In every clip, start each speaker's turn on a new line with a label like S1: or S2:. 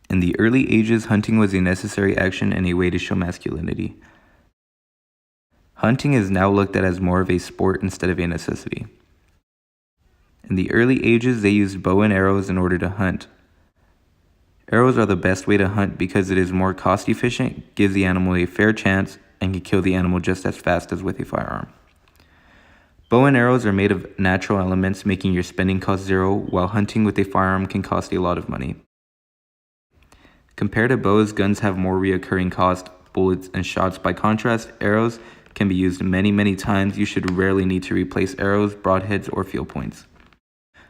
S1: In the early ages, hunting was a necessary action and a way to show masculinity. Hunting is now looked at as more of a sport instead of a necessity. In the early ages, they used bow and arrows in order to hunt. Arrows are the best way to hunt because it is more cost efficient, gives the animal a fair chance, and can kill the animal just as fast as with a firearm. Bow and arrows are made of natural elements, making your spending cost zero, while hunting with a firearm can cost a lot of money. Compared to bows, guns have more reoccurring cost, bullets, and shots. By contrast, arrows can be used many times. You should rarely need to replace arrows, broadheads, or field points.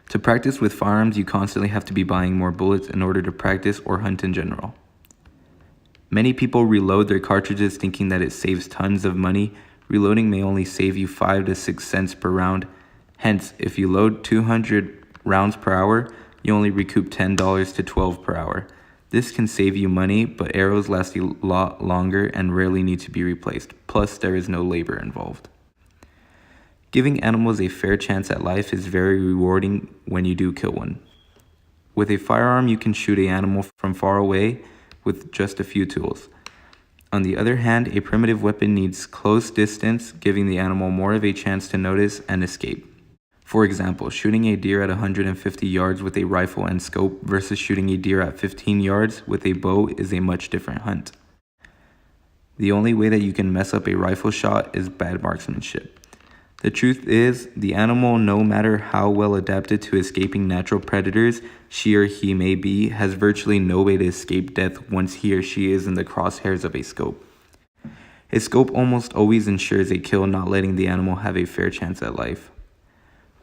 S1: To practice with firearms, you constantly have to be buying more bullets in order to practice or hunt in general. Many people reload their cartridges thinking that it saves tons of money. Reloading may only save you 5 to 6 cents per round. Hence, if you load 200 rounds per hour, you only recoup $10 to $12 per hour. This can save you money, but arrows last a lot longer and rarely need to be replaced. Plus, there is no labor involved. Giving animals a fair chance at life is very rewarding when you do kill one. With a firearm, you can shoot an animal from far away with just a few tools. On the other hand, a primitive weapon needs close distance, giving the animal more of a chance to notice and escape. For example, shooting a deer at 150 yards with a rifle and scope versus shooting a deer at 15 yards with a bow is a much different hunt. The only way that you can mess up a rifle shot is bad marksmanship. The truth is, the animal, no matter how well adapted to escaping natural predators she or he may be, has virtually no way to escape death once he or she is in the crosshairs of a scope. A scope almost always ensures a kill, not letting the animal have a fair chance at life.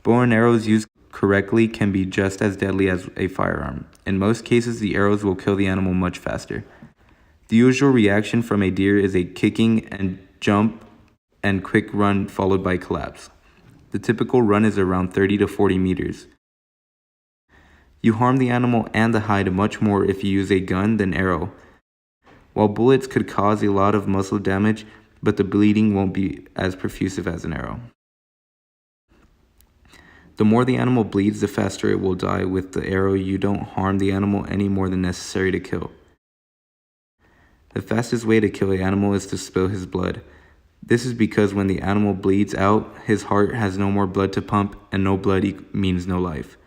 S1: Bow and arrows used correctly can be just as deadly as a firearm. In most cases, the arrows will kill the animal much faster. The usual reaction from a deer is a kicking and jump and quick run followed by collapse. The typical run is around 30 to 40 meters. You harm the animal and the hide much more if you use a gun than arrow. While bullets could cause a lot of muscle damage, but the bleeding won't be as profusive as an arrow. The more the animal bleeds, the faster it will die. With the arrow, you don't harm the animal any more than necessary to kill. The fastest way to kill an animal is to spill his blood. This is because when the animal bleeds out, his heart has no more blood to pump, and no blood means no life.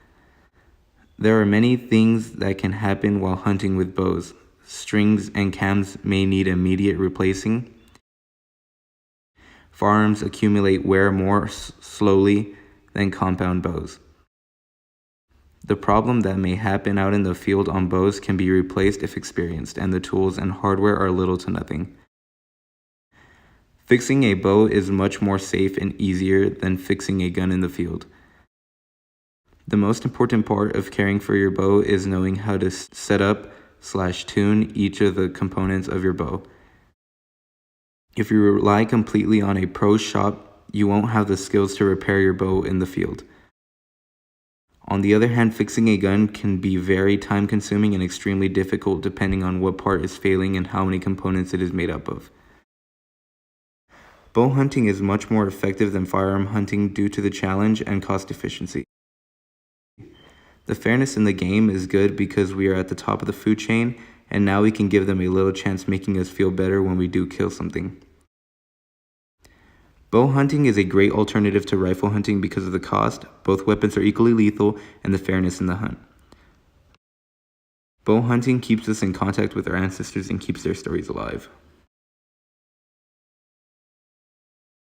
S1: There are many things that can happen while hunting with bows. Strings and cams may need immediate replacing. Firearms accumulate wear more slowly than compound bows. The problem that may happen out in the field on bows can be replaced if experienced, and the tools and hardware are little to nothing. Fixing a bow is much more safe and easier than fixing a gun in the field. The most important part of caring for your bow is knowing how to set up/tune each of the components of your bow. If you rely completely on a pro shop, you won't have the skills to repair your bow in the field. On the other hand, fixing a gun can be very time-consuming and extremely difficult depending on what part is failing and how many components it is made up of. Bow hunting is much more effective than firearm hunting due to the challenge and cost efficiency. The fairness in the game is good because we are at the top of the food chain, and now we can give them a little chance, making us feel better when we do kill something. Bow hunting is a great alternative to rifle hunting because of the cost. Both weapons are equally lethal, and the fairness in the hunt. Bow hunting keeps us in contact with our ancestors and keeps their stories alive.